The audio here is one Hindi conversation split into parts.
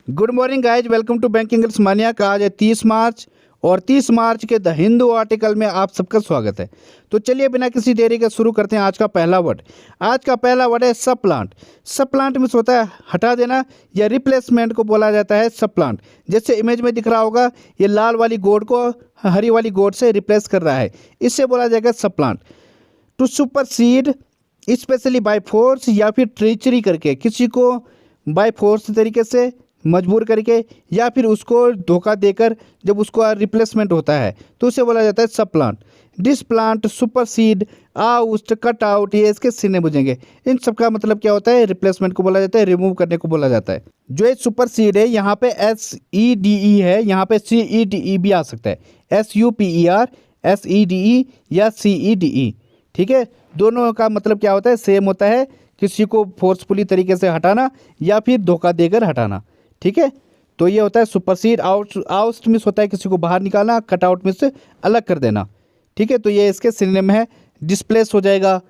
Good morning guys, welcome to bank English mania का। आज है 30 मार्च और 30 मार्च के द हिंदू आर्टिकल में आप सबका स्वागत है। तो चलिए बिना किसी देरी के शुरू करते हैं। आज का पहला वर्ड है सब प्लांट। सब प्लांट में होता है हटा देना या रिप्लेसमेंट को बोला जाता है सब प्लांट। जैसे इमेज में दिख रहा होगा, ये लाल वाली गोड को हरी वाली गोड से रिप्लेस कर रहा है, इससे बोला जाएगा supplant. To supersede specially by force या फिर ट्रीचरी करके, किसी को बाय फोर्स तरीके से मजबूर करके या फिर उसको धोखा देकर जब उसको रिप्लेसमेंट होता है तो उसे बोला जाता है supplant. Displant, supersede, oust, cut out, ये इसके सिने बुझेंगे। इन सब का मतलब क्या होता है? रिप्लेसमेंट को बोला जाता है, रिमूव करने को बोला जाता है। जो ये सुपरसीड है यहाँ पे SEDE है, यहाँ पे CEDE भी आ सकता है, SUPER, SEDE या CEDE। ठीक है, दोनों का मतलब क्या होता है? सेम होता है, किसी को फोर्सफुली तरीके से हटाना या फिर धोखा देकर हटाना। ठीक है, तो ये होता है सुपरसीड। आउस्ट मिस होता है किसी को बाहर निकालना, कट आउट मिस अलग कर देना। ठीक है, तो ये इसके सिनोनिम है। डिस्प्लेस हो जाएगा,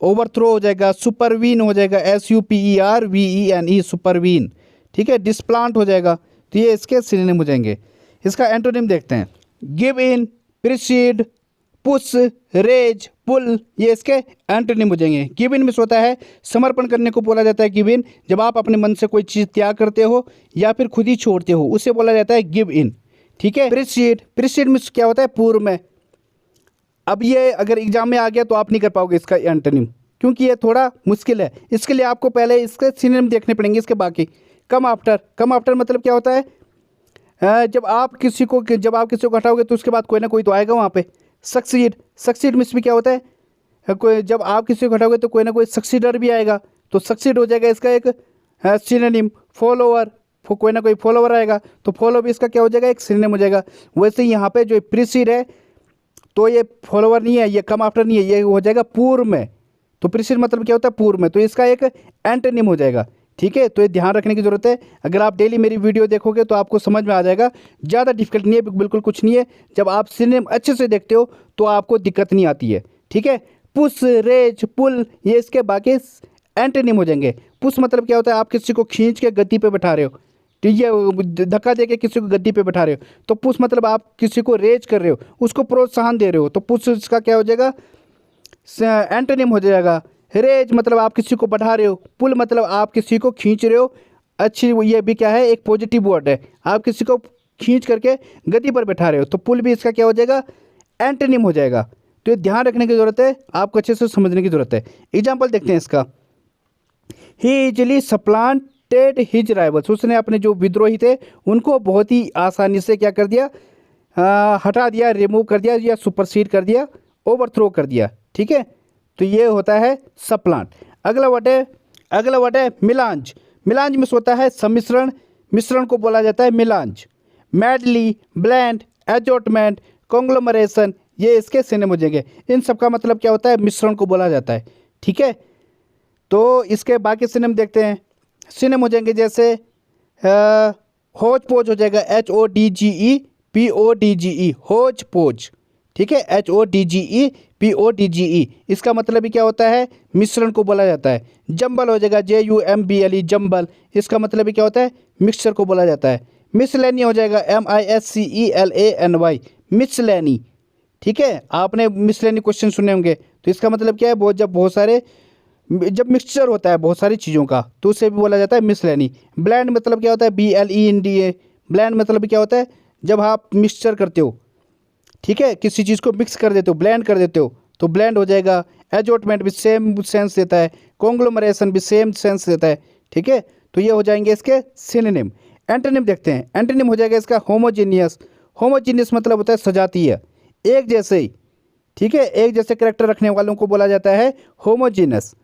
ओवरथ्रो हो जाएगा, सुपरवीन हो जाएगा, SUPERVENE, सुपरवीन। ठीक है, डिस्प्लांट हो जाएगा, तो ये इसके सिनोनिम हो जाएंगे। इसका एंटोनिम देखते हैं। Give in, precede, push, raise, pull, ये इसके एंटोनिम हो जाएंगे। गिव इन में होता है समर्पण करने को बोला जाता है। गिव इन, जब आप अपने मन से कोई चीज़ त्याग करते हो या फिर खुद ही छोड़ते हो, उसे बोला जाता है गिव इन। ठीक है, प्रिसीड में क्या होता है? पूर्व में। अब ये अगर एग्जाम में आ गया तो आप नहीं कर पाओगे इसका एंटोनिम, क्योंकि ये थोड़ा मुश्किल है। इसके लिए आपको पहले इसके सिनोनिम देखने पड़ेंगे। इसके बाकी कम आफ्टर मतलब क्या होता है? जब आप किसी को हटाओगे तो उसके बाद कोई ना कोई तो आएगा वहाँ पे। सक्सीड में क्या होता है? कोई, जब आप किसी को हटाओगे तो कोई ना कोई सक्सीडर भी आएगा, तो सक्सीड हो जाएगा इसका एक सिनोनिम। फॉलोअर, कोई ना कोई फॉलोअर आएगा तो फॉलो भी इसका क्या हो जाएगा? एक सिनोनिम हो जाएगा। वैसे ही यहाँ पे जो प्रीसीड है तो ये फॉलोअर नहीं है, ये कम आफ्टर नहीं है, ये हो जाएगा पूर्व में। तो प्रीसीड मतलब क्या होता है? पूर्व में, तो इसका एक एंटोनिम हो जाएगा। ठीक है, तो ये ध्यान रखने की जरूरत है। अगर आप डेली मेरी वीडियो देखोगे तो आपको समझ में आ जाएगा, ज़्यादा डिफिकल्ट नहीं है, बिल्कुल कुछ नहीं है। जब आप सिनोनिम अच्छे से देखते हो तो आपको दिक्कत नहीं आती है। ठीक है, पुश, रेज, पुल, ये इसके बाकी एंटोनिम हो जाएंगे। पुश मतलब क्या होता है? आप किसी को खींच के गद्दी पे बैठा रहे हो, ठीक है, धक्का दे के किसी को गद्दी पे बैठा रहे हो, तो पुश मतलब आप किसी को रेज कर रहे हो, उसको प्रोत्साहन दे रहे हो, तो पुश इसका क्या हो जाएगा? एंटोनिम हो जाएगा। रेज मतलब आप किसी को बढ़ा रहे हो, पुल मतलब आप किसी को खींच रहे हो। अच्छी, ये भी क्या है? एक पॉजिटिव वर्ड है। आप किसी को खींच करके गद्दी पर बैठा रहे हो, तो पुल भी इसका क्या हो जाएगा? एंटोनिम हो जाएगा। तो ये ध्यान रखने की जरूरत है, आपको अच्छे से समझने की जरूरत है। एग्जाम्पल देखते हैं इसका। ही इजिली सप्लांटेड हिज राइवल्स, उसने अपने जो विद्रोही थे उनको बहुत ही आसानी से क्या कर दिया? हटा दिया, रिमूव कर दिया या सुपरसीड कर दिया, ओवरथ्रो कर दिया। ठीक है, तो ये होता है सप्लांट। अगला वर्ड है मिलांज। मिलांज में होता है सम्मिश्रण, मिश्रण को बोला जाता है मिलांज। मैडली, ब्लेंड, एडजॉर्टमेंट, कॉन्ग्लोमरेशन, ये इसके सिनोनिम हो जाएंगे। इन सब का मतलब क्या होता है? मिश्रण को बोला जाता है। ठीक है, तो इसके बाकी सिनोनिम देखते हैं। सिनोनिम हो जाएंगे जैसे होज पोज हो जाएगा, HODGEPODGE, होज पोज। ठीक है, HODGEPODGE, इसका मतलब भी क्या होता है? मिश्रण को बोला जाता है। जंबल हो जाएगा, JUMBLE, जंबल, इसका मतलब भी क्या होता है? मिक्सचर को बोला जाता है। मिसलेनी हो जाएगा, MISCELANY, मिसलेनी। ठीक है, आपने मिसलेनी क्वेश्चन सुने होंगे, तो इसका मतलब क्या है? जब मिक्सचर होता है बहुत सारी चीज़ों का, तो उसे भी बोला जाता है मिसलेनी। ब्लेंड मतलब क्या होता है? BLENDA, ब्लेंड मतलब क्या होता है? जब आप मिक्सचर करते हो, ठीक है, किसी चीज़ को मिक्स कर देते हो, ब्लेंड कर देते हो, तो ब्लेंड हो जाएगा। एडजॉर्टमेंट भी सेम सेंस देता है, कॉन्ग्लोमरेशन भी सेम सेंस देता है। ठीक है, तो ये हो जाएंगे इसके सिनोनिम। एंटोनिम देखते हैं। एंटोनिम हो जाएगा इसका होमोजीनियस। होमोजीनियस मतलब होता है सजातीय, एक जैसे ही। ठीक है, एक जैसे कैरेक्टर रखने वालों को बोला जाता है होमोजीनस।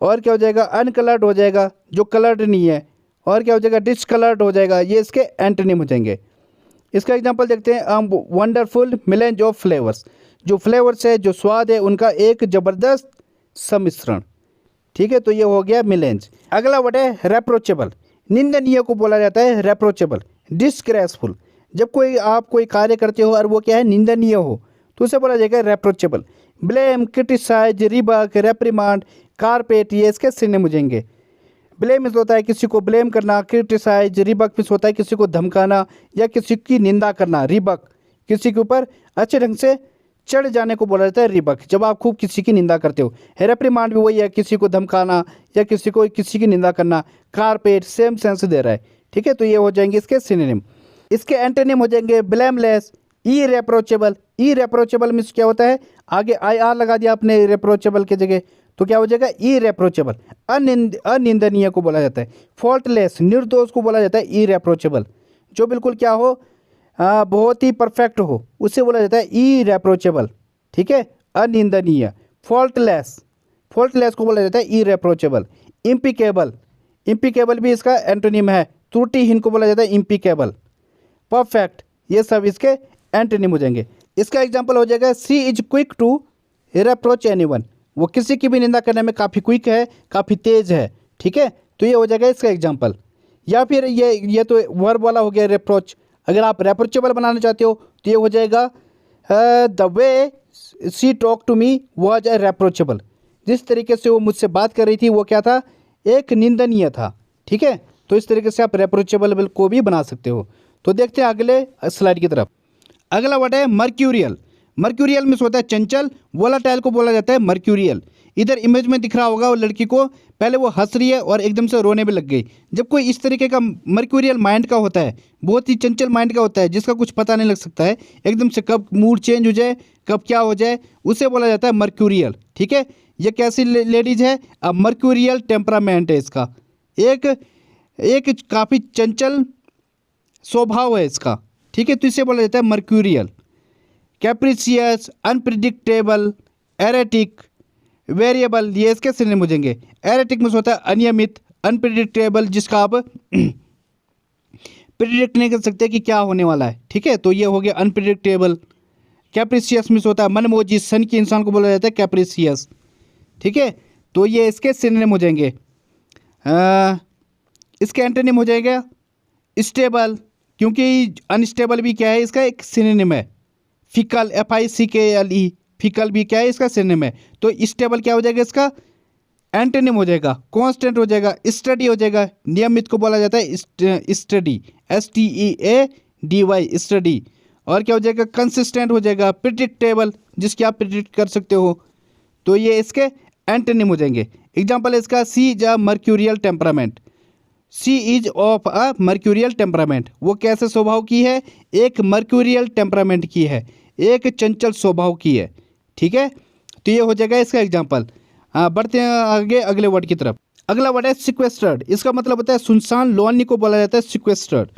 और क्या हो जाएगा? अनकलर्ड हो जाएगा, जो कलर्ड नहीं है। और क्या हो जाएगा? डिसकलर्ड हो जाएगा, ये इसके एंटोनिम हो जाएंगे। इसका एग्जांपल देखते हैं। वंडरफुल मिलेंज ऑफ फ्लेवर्स, जो फ्लेवर्स है, जो स्वाद है, उनका एक ज़बरदस्त सम्मिश्रण। ठीक है, तो ये हो गया मिलेंज। अगला वर्ड है रेप्रोचेबल। निंदनीय को बोला जाता है रेप्रोचेबल। डिस्ग्रेसफुल, जब आप कोई कार्य करते हो और वो क्या है? निंदनीय हो, तो उसे बोला जाएगा रेप्रोचेबल। ब्लेम, क्रिटिसाइज, रिबक, रेप्रिमांड, कारपेट, ये इसके सिनोनिम हो जाएंगे। ब्लेम मीन्स होता है किसी को ब्लेम करना, क्रिटिसाइज। रिबक मीन्स होता है किसी को धमकाना या किसी की निंदा करना। रिबक किसी के ऊपर अच्छे ढंग से चढ़ जाने को बोला जाता है रिबक, जब आप खूब किसी की निंदा करते हो। रिप्रिमांड भी वही है, किसी को धमकाना या किसी की निंदा करना। कारपेट सेम सेंस दे रहा है, ठीक है। तो ये हो जाएंगे इसके सिनोनिम। इसके एंटोनिम हो जाएंगे ब्लेमलेस, इरेप्रोचेबल। इरेप्रोचेबल मीन्स क्या होता है, आगे IR लगा दिया आपने रेप्रोचेबल की जगह, तो क्या हो जाएगा इरेप्रोचेबल। अनिंदनीय को बोला जाता है। फॉल्टलेस निर्दोष को बोला जाता है इरेप्रोचेबल। जो बिल्कुल क्या हो, बहुत ही परफेक्ट हो, उसे बोला जाता है इरेप्रोचेबल, ठीक है। अनिंदनीय फॉल्टलेस, फॉल्टलेस को बोला जाता है इरेप्रोचेबल। इम्पिकेबल, इम्पिकेबल भी इसका एंटोनिम है, त्रुटिहीन को बोला जाता है इम्पिकेबल। परफेक्ट, ये सब इसके एंटोनिम हो जाएंगे। इसका एग्जांपल हो जाएगा she is quick to reproach anyone. वो किसी की भी निंदा करने में काफ़ी क्विक है, काफ़ी तेज है, ठीक है। तो ये हो जाएगा इसका एग्जांपल। या फिर ये तो वर्ब वाला हो गया रिप्रोच। अगर आप रेप्रोचेबल बनाना चाहते हो तो ये हो जाएगा the way she talk to me was a reproachable. जिस तरीके से वो मुझसे बात कर रही थी वो क्या था, एक निंदनीय था, ठीक है। तो इस तरीके से आप रेप्रोचेबल को भी बना सकते हो। तो देखते हैं अगले स्लाइड की तरफ। अगला वर्ड है मर्क्यूरियल। मर्क्यूरियल मीन्स होता है चंचल। वोलाटाइल को बोला जाता है मर्क्यूरियल। इधर इमेज में दिख रहा होगा वो लड़की को, पहले वो हंस रही है और एकदम से रोने में लग गई। जब कोई इस तरीके का मर्क्यूरियल माइंड का होता है, बहुत ही चंचल माइंड का होता है, जिसका कुछ पता नहीं लग सकता है, एकदम से कब मूड चेंज हो जाए, कब क्या हो जाए, उसे बोला जाता है मर्क्यूरियल, ठीक है। ये कैसी लेडीज है, अब मर्क्यूरियल टेम्परामेंट है इसका, एक काफ़ी चंचल स्वभाव है इसका, ठीक है। तो इसे बोला जाता है मर्क्यूरियल। कैप्रिसियस, अनप्रिडिक्टेबल, एरेटिक, वेरिएबल, ये इसके सिनोनिम हो जाएंगे। एरेटिक मीन्स होता है अनियमित, अनप्रिडिक्टेबल जिसका आप प्रिडिक्ट नहीं कर सकते कि क्या होने वाला है, ठीक है। तो ये हो गया अनप्रिडिक्टेबल। कैप्रिसियस मीन्स होता है मनमोजी, सन की इंसान को बोला जाता है कैप्रिसियस, ठीक है। तो ये इसके सिनोनिम हो जाएंगे। इसके एंटोनिम हो जाएगा स्टेबल, क्योंकि अनस्टेबल भी क्या है इसका एक सिनोनिम है। फिकल, FICKLE, फिकल भी क्या है इसका सिनोनिम है। तो स्टेबल क्या हो जाएगा इसका एंटोनिम हो जाएगा। कांस्टेंट हो जाएगा, स्टडी हो जाएगा। नियमित को बोला जाता है स्टडी, STEADY, स्टडी। और क्या हो जाएगा कंसिस्टेंट हो जाएगा। प्रिडिक्टेबल, जिसकी आप प्रिडिक्ट कर सकते हो। तो ये इसके एंटोनिम हो जाएंगे। एग्जाम्पल इसका she is a mercurial temperament. She is of a mercurial temperament, वो कैसे स्वभाव की है, एक मर्क्यूरियल टेम्परामेंट की है, एक चंचल स्वभाव की है, ठीक है। तो ये हो जाएगा इसका एग्जाम्पल। बढ़ते हैं आगे अगले वर्ड की तरफ। अगला वर्ड है सिक्वेस्टर्ड। इसका मतलब होता है सुनसान, लोनली को बोला जाता है सिक्वेस्टर्ड।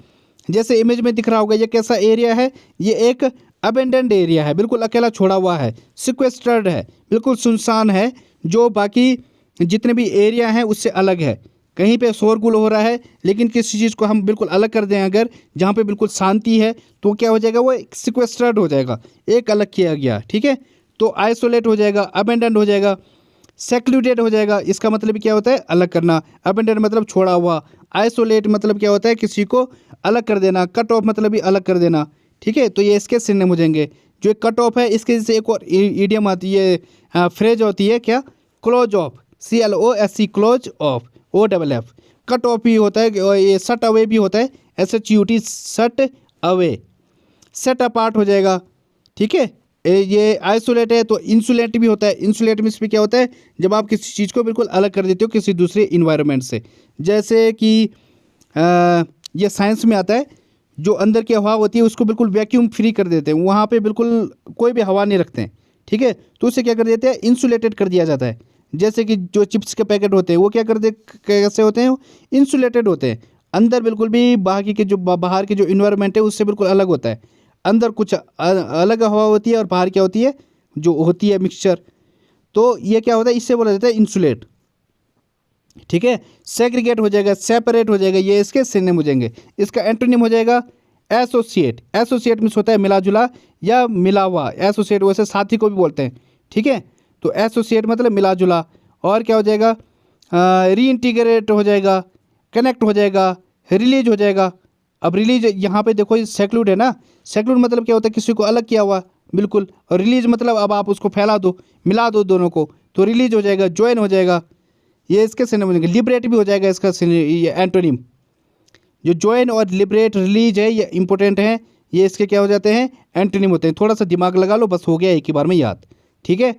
जैसे इमेज में दिख रहा होगा ये कैसा एरिया है, ये एक अबेंडेंड एरिया है, बिल्कुल अकेला छोड़ा हुआ है, सिक्वेस्टर्ड है, बिल्कुल सुनसान है, जो बाकी जितने भी एरिया हैं उससे अलग है। कहीं पे शोरगुल हो रहा है, लेकिन किसी चीज़ को हम बिल्कुल अलग कर दें अगर, जहाँ पे बिल्कुल शांति है, तो क्या हो जाएगा, वो सिक्वेस्टर्ड हो जाएगा, एक अलग किया गया, ठीक है। तो आइसोलेट हो जाएगा, अबेंडेंड हो जाएगा, सेक्लूडेड हो जाएगा। इसका मतलब क्या होता है, अलग करना। अबेंडेंड मतलब छोड़ा हुआ। आइसोलेट मतलब क्या होता है, किसी को अलग कर देना। कट ऑफ मतलब भी अलग कर देना, ठीक है। तो ये इसके सिनोनिम हो जाएंगे। जो एक कट ऑफ है, इसके जैसे एक और इडियम आती है, फ्रेज होती है क्या, close of, CLOSE, close of, OFF। Cut off भी होता है, और ये सट अवे भी होता है, SHUT, सट अवे। सेट अपार्ट हो जाएगा, ठीक है। ये आइसोलेट है तो इंसुलेट भी होता है। इंसुलेट मीन्स भी क्या होता है, जब आप किसी चीज़ को बिल्कुल अलग कर देते हो किसी दूसरे इन्वायरमेंट से। जैसे कि ये साइंस में आता है, जो अंदर की हवा होती है उसको बिल्कुल वैक्यूम फ्री कर देते हैं, वहाँ पे बिल्कुल कोई भी हवा नहीं रखते हैं, ठीक है। तो उसे क्या कर देते हैं, इंसुलेटेड कर दिया जाता है। जैसे कि जो चिप्स के पैकेट होते हैं वो क्या कर दे, कैसे होते हैं, इंसुलेटेड होते हैं, अंदर बिल्कुल भी बाकी के जो बाहर के जो इन्वायरमेंट है उससे बिल्कुल अलग होता है। अंदर कुछ अलग हवा होती है और बाहर क्या होती है, जो होती है मिक्सचर। तो ये क्या होता है, इससे बोला जाता है इंसुलेट, ठीक है। सेग्रीगेट हो जाएगा, सेपरेट हो जाएगा, ये इसके सिनोनिम हो जाएंगे। इसका एंटोनिम हो जाएगा एसोसिएट। एसोसिएट मीन्स होता है मिला जुला या मिला हुआ। एसोसिएट वैसे साथी को भी बोलते हैं, ठीक है। तो एसोसिएट मतलब मिला जुला। और क्या हो जाएगा, रीइंटीग्रेट हो जाएगा, कनेक्ट हो जाएगा, रिलीज हो जाएगा। अब रिलीज यहाँ पे देखो, ये सेक्लूड है ना, सेक्लूड मतलब क्या होता है, किसी को अलग किया हुआ बिल्कुल। और रिलीज मतलब अब आप उसको फैला दो, मिला दो दोनों को, तो रिलीज हो जाएगा, ज्वाइन हो जाएगा, ये इसके सिनोनिम हो जाएंगे। लिबरेट भी हो जाएगा इसका एंटोनिम। जो ज्वाइन और लिबरेट रिलीज है ये इंपॉर्टेंट है, ये इसके क्या हो जाते हैं, एंटोनिम होते हैं। थोड़ा सा दिमाग लगा लो, बस हो गया एक ही बार में याद। ठीक है,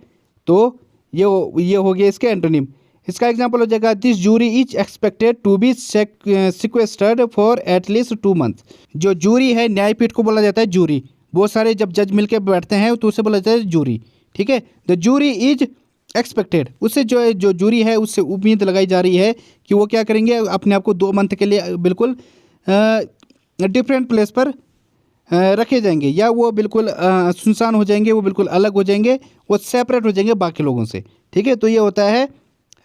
तो ये हो गया इसके एंटोनिम। इसका एग्जांपल हो जाएगा this jury is expected to be sequestered for at least 2 months. जो जूरी है, न्यायपीठ को बोला जाता है जूरी। बहुत सारे जब जज मिलकर बैठते हैं तो उसे बोला जाता है जूरी। ठीक है, द जूरी इज एक्सपेक्टेड, उससे जो जूरी है उससे उम्मीद लगाई जा रही है कि वो क्या करेंगे, अपने आप को 2 मंथ के लिए बिल्कुल डिफरेंट प्लेस पर रखे जाएंगे, या वो बिल्कुल सुनसान हो जाएंगे, वो बिल्कुल अलग हो जाएंगे, वो सेपरेट हो जाएंगे बाकी लोगों से। ठीक है, तो ये होता है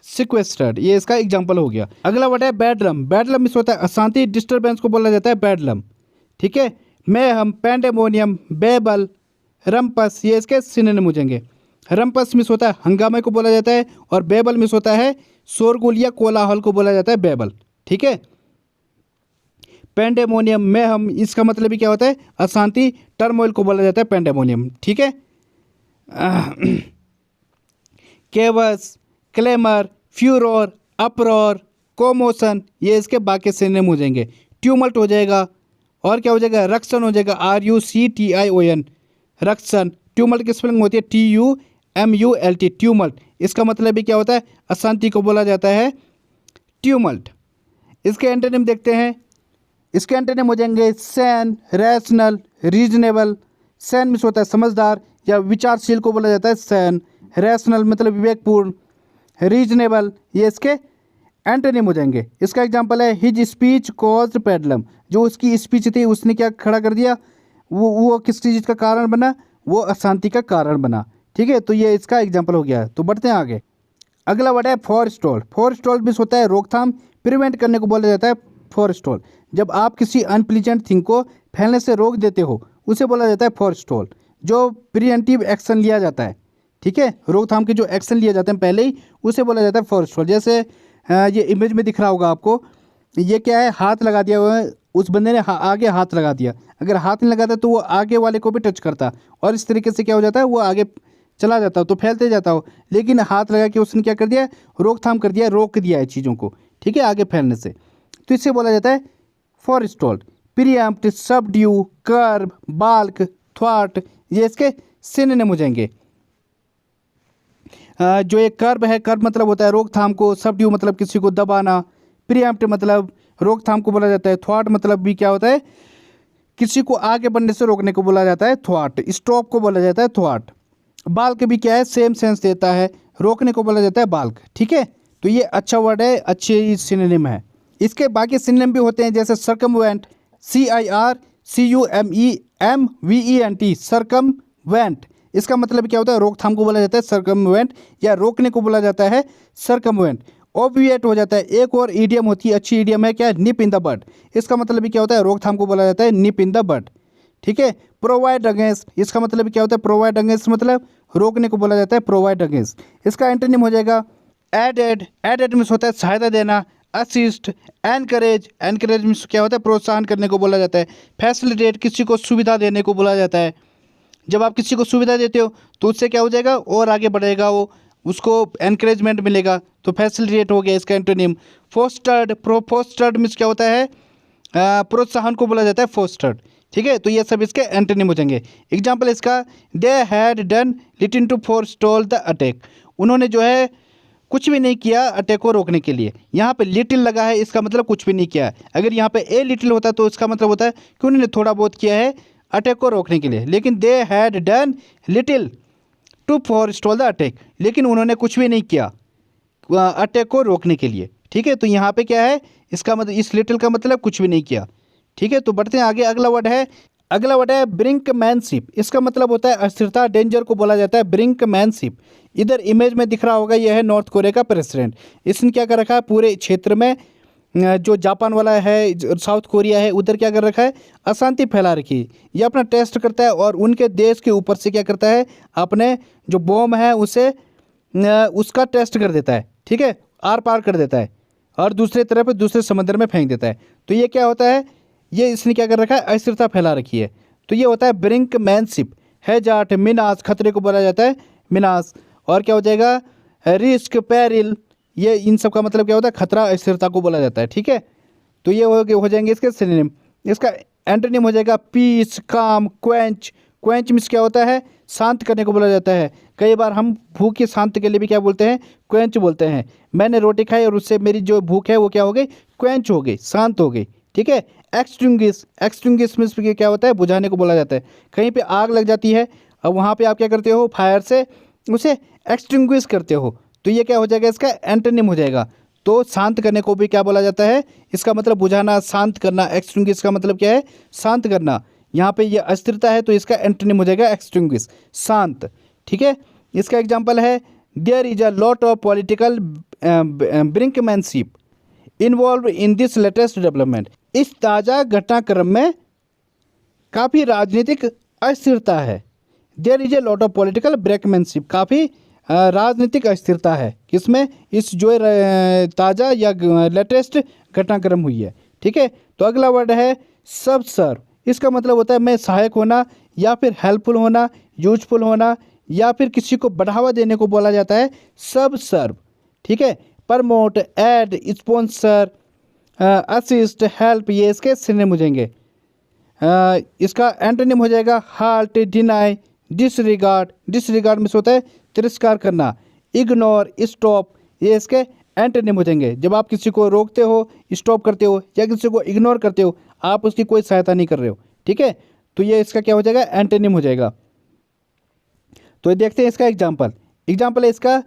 सिक्वेस्टर्ड, ये इसका एग्जांपल हो गया। अगला वर्ड है बेडलम। बेडलम इस होता है अशांति, डिस्टर्बेंस को बोला जाता है बेडलम। ठीक है, मैं हम पैंडेमोनियम, बेबल, रम्पस, ये इसके सिनोनिम हो जाएंगे। रम्पस मिस होता है हंगामे को बोला जाता है, और बेबल मिस होता है शोरगुल या कोलाहल को बोला जाता है बेबल। ठीक है, पैंडेमोनियम में हम, इसका मतलब भी क्या होता है, अशांति, टर्मोइल को बोला जाता है पैंडेमोनियम। ठीक है, केवस, क्लेमर, फ्यूरोर, अप्रॉर, कोमोशन, ये इसके बाकी सिनोनिम हो जाएंगे। ट्यूमल्ट हो जाएगा, और क्या हो जाएगा, रक्सन हो जाएगा, RUCTION, रक्सन। ट्यूमल्ट की स्पेलिंग होती है TUMULT, ट्यूमल्ट। इसका मतलब भी क्या होता है, अशांति को बोला जाता है ट्यूमल्ट। इसके एंटोनिम देखते हैं। इसके एंटोनिम हो जाएंगे सैन, रैशनल, रीजनेबल। सैन मिस होता है समझदार या विचारशील को बोला जाता है सैन। रैशनल मतलब विवेकपूर्ण। रीजनेबल, ये इसके एंटोनिम हो जाएंगे। इसका एग्जांपल है हिज स्पीच कॉज्ड पेडलम, जो उसकी स्पीच थी उसने क्या खड़ा कर दिया, वो किस चीज़ का कारण बना, वो अशांति का कारण बना। ठीक है, तो ये इसका एग्जांपल हो गया। तो बढ़ते हैं आगे। अगला वर्ड है फॉरस्टॉल। फॉरस्टॉल भी होता है रोकथाम, प्रिवेंट करने को बोला जाता है फॉरस्टॉल। जब आप किसी अनप्लीजेंट थिंग को फैलने से रोक देते हो उसे बोला जाता है फॉरस्टॉल। जो प्रिवेंटिव एक्शन लिया जाता है, ठीक है, रोकथाम के जो एक्शन लिए जाते हैं पहले ही, उसे बोला जाता है फॉरस्टॉल। जैसे ये इमेज में दिख रहा होगा आपको, ये क्या है, हाथ लगा दिया हुआ है, उस बंदे ने आगे हाथ लगा दिया। अगर हाथ नहीं लगाता तो वो आगे वाले को भी टच करता, और इस तरीके से क्या हो जाता है, वो आगे चला जाता हो तो फैलते जाता हो। लेकिन हाथ लगा के उसने क्या कर दिया, रोकथाम कर दिया, रोक दिया है चीज़ों को, ठीक है, आगे फैलने से। तो इससे बोला जाता है फॉरस्टॉल। प्रीएम्प्ट, सबड्यू, कर्ब, बाल्क, थ्वाट, ये इसके सिनोनिम हो जाएंगे। जो एक कर्ब है, कर्ब मतलब होता है रोकथाम को, सबड्यू मतलब किसी को दबाना, प्रीएम्प्ट मतलब रोकथाम को बोला जाता है, थ्वाट मतलब भी क्या होता है, किसी को आगे बढ़ने से रोकने को बोला जाता है थ्वाट, स्टॉप को बोला जाता है थ्वाट। बाल्क भी क्या है, सेम सेंस देता है, रोकने को बोला जाता है बाल्क। ठीक है, तो ये अच्छा वर्ड है, अच्छे सिनोनिम है। इसके बाकी सिनोनिम भी होते हैं, जैसे सर्कमवेंट, CIRCUMEMVENT, सर्कमवेंट। इसका मतलब क्या होता है, रोकथाम को बोला जाता है सर्कमवेंट, या रोकने को बोला जाता है सर्कमवेंट। ओबिएट हो जाता है। एक और ईडियम होती है, अच्छी ईडियम है, क्या, निप इन द बड। इसका मतलब भी क्या होता है, रोकथाम को बोला जाता है निप इन द बड। ठीक है, प्रोवाइड अगेंस्ट, इसका मतलब क्या होता है, प्रोवाइड अगेंस्ट मतलब रोकने को बोला जाता है प्रोवाइड अगेंस्ट। इसका एंटोनिम हो जाएगा एडेड। एडेड मीन्स होता है सहायता देना। असिस्ट, एनकरेज, एनकरेज मीन्स क्या होता है, प्रोत्साहन करने को बोला जाता है। फैसिलिटेट, किसी को सुविधा देने को बोला जाता है। जब आप किसी को सुविधा देते हो तो उससे क्या हो जाएगा, और आगे बढ़ेगा वो, उसको एनकरेजमेंट मिलेगा, तो फैसिलिटेट हो गया इसका एंटोनिम। फोस्टर्ड, फोस्टर्ड मीन्स क्या होता है, प्रोत्साहन को बोला जाता है फोस्टर्ड। ठीक है, तो ये सब इसके एंटोनिम हो जाएंगे। एग्जाम्पल इसका, they had done little to forestall the attack, उन्होंने जो है कुछ भी नहीं किया अटैक को रोकने के लिए। यहाँ पे लिटिल लगा है, इसका मतलब कुछ भी नहीं किया है। अगर यहाँ पे ए लिटिल होता तो इसका मतलब होता है कि उन्होंने थोड़ा बहुत किया है अटैक को रोकने के लिए। लेकिन they had done little to forestall the attack, लेकिन उन्होंने कुछ भी नहीं किया अटैक को रोकने के लिए। ठीक है, तो यहाँ पे क्या है, इसका मतलब, इस लिटिल का मतलब कुछ भी नहीं किया। ठीक है, तो बढ़ते हैं आगे। अगला वर्ड है ब्रिंकमैनशिप। इसका मतलब होता है अस्थिरता, डेंजर को बोला जाता है ब्रिंकमैनशिप। इधर इमेज में दिख रहा होगा, यह है नॉर्थ कोरिया का प्रेसिडेंट। इसने क्या कर रखा है, पूरे क्षेत्र में जो जापान वाला है, साउथ कोरिया है, उधर क्या कर रखा है, अशांति फैला रखी है। ये अपना टेस्ट करता है और उनके देश के ऊपर से क्या करता है, अपने जो बॉम्ब है उसे उसका टेस्ट कर देता है। ठीक है, आर पार कर देता है और दूसरी तरफ दूसरे समंदर में फेंक देता है। तो ये क्या होता है, ये इसने क्या कर रखा है, अस्थिरता फैला रखी है। तो ये होता है ब्रिंकमैनशिप। हैजार्ड, मिनास, खतरे को बोला जाता है मिनास। और क्या हो जाएगा, रिस्क, पेरिल, ये इन सब का मतलब क्या होता है, खतरा, अस्थिरता को बोला जाता है। ठीक है, तो ये हो जाएंगे इसके सिनोनिम। इसका एंटोनिम हो जाएगा पीस, काम, क्वेंच। क्वेंच मीन्स क्या होता है, शांत करने को बोला जाता है। कई बार हम भूख के शांत के लिए भी क्या बोलते हैं, क्वेंच बोलते हैं। मैंने रोटी खाई और उससे मेरी जो भूख है वो क्या हो गई, क्वेंच हो गई, शांत हो गई। ठीक है, एक्सटिंग्विश, एक्सटिंग्विश मीन्स क्या होता है, बुझाने को बोला जाता है। कहीं पे आग लग जाती है, अब वहाँ पे आप क्या करते हो, फायर से उसे एक्सटिंग्विश करते हो, तो ये क्या हो जाएगा, इसका एंटोनिम हो जाएगा। तो शांत करने को भी क्या बोला जाता है, इसका मतलब बुझाना, शांत करना। एक्सटिंग्विश का मतलब क्या है, शांत करना। यहाँ पे ये अस्थिरता है तो इसका एंटोनिम हो जाएगा एक्सटिंग्विश, शांत। ठीक है, इसका एग्जांपल है there is a lot of political brinkmanship involve in this latest development. इस ताज़ा घटनाक्रम में काफ़ी राजनीतिक अस्थिरता है। There is a lot of political brinkmanship, काफ़ी राजनीतिक अस्थिरता है किसमें, इस जो ताज़ा या लेटेस्ट घटनाक्रम हुई है। ठीक है, तो अगला वर्ड है सब सर्व। इसका मतलब होता है में सहायक होना, या फिर हेल्पफुल होना, यूजफुल होना, या फिर किसी को बढ़ावा देने को बोला जाता है सब सर्व। ठीक है, promote, add, sponsor, assist, help, ये इसके सिनोनिम हो जाएंगे। इसका एंटोनिम हो जाएगा halt, deny, disregard. Disregard means होता है तिरस्कार करना। इग्नोर, स्टॉप, ये इसके एंटोनिम हो जाएंगे। जब आप किसी को रोकते हो, स्टॉप करते हो, या किसी को इग्नोर करते हो, आप उसकी कोई सहायता नहीं कर रहे हो। ठीक है, तो ये इसका क्या हो जाएगा, एंटोनिम हो जाएगा। तो देखते हैं इसका एग्जाम्पल। एग्जाम्पल है इसका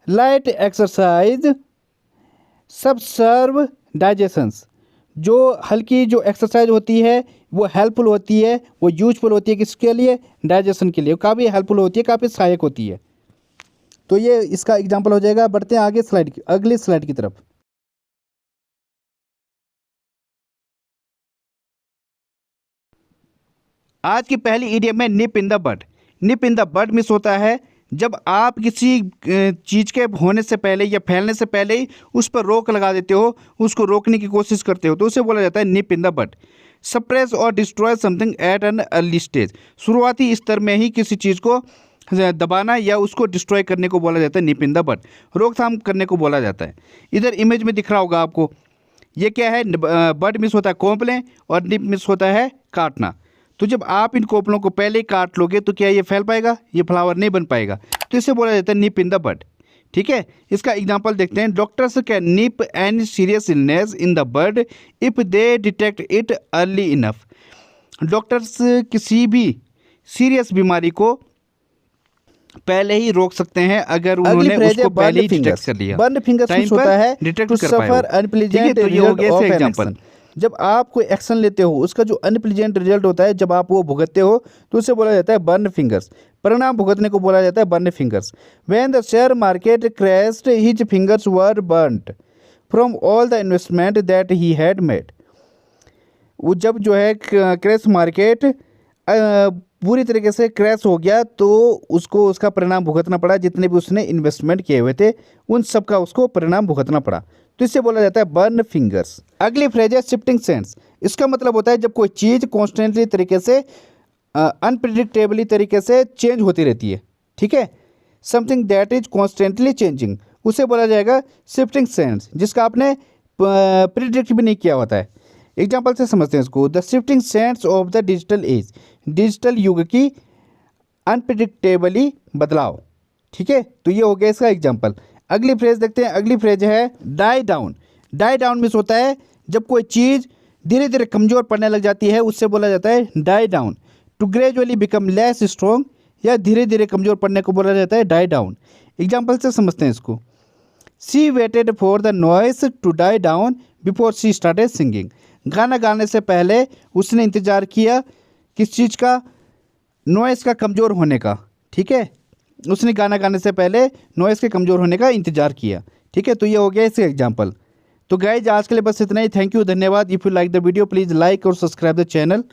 लाइट एक्सरसाइज सबसर्व डाइजेशंस। जो हल्की जो एक्सरसाइज होती है वो हेल्पफुल होती है, वो यूजफुल होती है किसके लिए, डाइजेशन के लिए, काफ़ी हेल्पफुल होती है, काफ़ी सहायक होती है। तो ये इसका एग्जाम्पल हो जाएगा। बढ़ते हैं आगे स्लाइड की, अगली स्लाइड की तरफ। आज की पहली इडियम है nip in the bud. Nip in the bud miss होता है जब आप किसी चीज़ के होने से पहले या फैलने से पहले ही उस पर रोक लगा देते हो, उसको रोकने की कोशिश करते हो, तो उसे बोला जाता है nip in the bud. Suppress और destroy something at an early stage. शुरुआती स्तर में ही किसी चीज़ को दबाना या उसको डिस्ट्रॉय करने को बोला जाता है निप इन द बड, रोकथाम करने को बोला जाता है। इधर इमेज में दिख रहा होगा आपको, ये क्या है, बड मिस होता है कोंपलें और निप मिस होता है काटना। तो जब आप इन कोपलों को पहले ही काट लोगे तो क्या ये फैल पाएगा, ये फ्लावर नहीं बन पाएगा, तो इसे बोला जाता है निप इन द बड। ठीक है, इसका एग्जांपल देखते हैं। Doctors can nip any serious illness in the bud if they detect it early enough. Doctors किसी भी सीरियस बीमारी को पहले ही रोक सकते हैं अगर उन्होंने उसको पहले ही डिटेक्ट कर लिया, बर्न फिंगर्स टाइम होता पर है डिटेक्ट टू कर पाए सफर वो। अनप्लीजेंट तो ये हो गया रिजल्ट इसका ऑफ एन एग्जांपल। एक्शन। जब आप कोई एक्शन लेते हो उसका जो अनप्लीजेंट रिजल्ट होता है, जब आप वो भुगतते हो तो उसे बोला जाता है बर्न फिंगर्स। परिणाम भुगतने को बोला जाता है burn fingers. When the share market crashed his fingers were burned from all the investment that he had made. वो जब जो है क्रैश मार्केट पूरी तरीके से क्रैश हो गया तो उसको उसका परिणाम भुगतना पड़ा, जितने भी उसने इन्वेस्टमेंट किए हुए थे उन सब का उसको परिणाम भुगतना पड़ा, तो इससे बोला जाता है बर्न फिंगर्स। अगली फ्रेज है शिफ्टिंग सेंस। इसका मतलब होता है जब कोई चीज़ कॉन्स्टेंटली तरीके से अनप्रिडिक्टेबली तरीके से चेंज होती रहती है। ठीक है, something that is constantly changing, उसे बोला जाएगा शिफ्टिंग सेंस, जिसका आपने प्रिडिक्ट भी नहीं किया होता है। एग्जाम्पल से समझते हैं इसको। The shifting sense of the digital age, digital युग की अनप्रिडिक्टेबली बदलाव। ठीक है, तो ये हो गया इसका एग्जाम्पल। अगली फ्रेज देखते हैं। अगली फ्रेज है die down. Die down means होता है जब कोई चीज़ धीरे धीरे कमज़ोर पड़ने लग जाती है, उससे बोला जाता है die down. To gradually become less strong, या धीरे धीरे कमज़ोर पड़ने को बोला जाता है डाई डाउन। एग्जाम्पल से समझते हैं इसको। She waited for the noise to die down before she started singing. गाना गाने से पहले उसने इंतज़ार किया किस चीज़ का, नॉइस का कमज़ोर होने का। ठीक है, उसने गाना गाने से पहले नॉइस के कमज़ोर होने का इंतज़ार किया। ठीक है, तो ये हो गया इसका एग्जाम्पल। तो गाइज आज के लिए बस इतना ही। थैंक यू, धन्यवाद। If you like the video please like और सब्सक्राइब द चैनल।